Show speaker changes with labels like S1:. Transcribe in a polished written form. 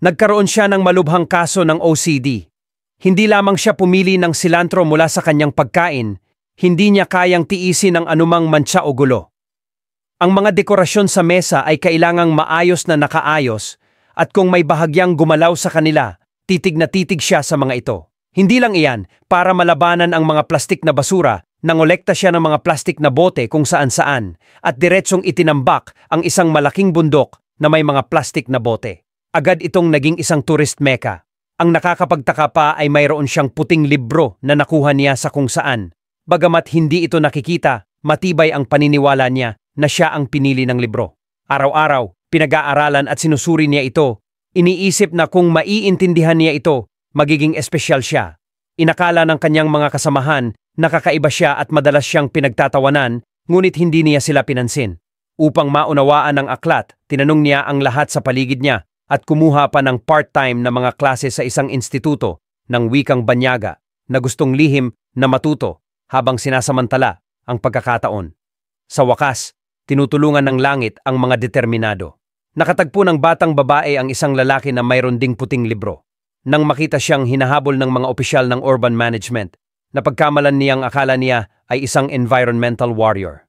S1: Nagkaroon siya ng malubhang kaso ng OCD. Hindi lamang siya pumili ng silantro mula sa kanyang pagkain, hindi niya kayang tiisin ang anumang mantsa o gulo. Ang mga dekorasyon sa mesa ay kailangang maayos na nakaayos at kung may bahagyang gumalaw sa kanila, titig na titig siya sa mga ito. Hindi lang iyan, para malabanan ang mga plastik na basura, nangolekta siya ng mga plastik na bote kung saan-saan at diretsong itinambak ang isang malaking bundok na may mga plastik na bote. Agad itong naging isang tourist mecca. Ang nakakapagtaka pa ay mayroon siyang puting libro na nakuha niya sa kung saan. Bagamat hindi ito nakikita, matibay ang paniniwala niya na siya ang pinili ng libro. Araw-araw, pinag-aaralan at sinusuri niya ito. Iniisip na kung maiintindihan niya ito, magiging espesyal siya. Inakala ng kanyang mga kasamahan na kakaiba siya at madalas siyang pinagtatawanan, ngunit hindi niya sila pinansin. Upang maunawaan ang aklat, tinanong niya ang lahat sa paligid niya at kumuha pa ng part-time na mga klase sa isang instituto ng wikang banyaga na gustong lihim na matuto habang sinasamantala ang pagkakataon. Sa wakas, tinutulungan ng langit ang mga determinado. Nakatagpo ng batang babae ang isang lalaki na mayroon ding puting libro. Nang makita siyang hinahabol ng mga opisyal ng urban management, napagkamalan niyang akala niya ay isang environmental warrior.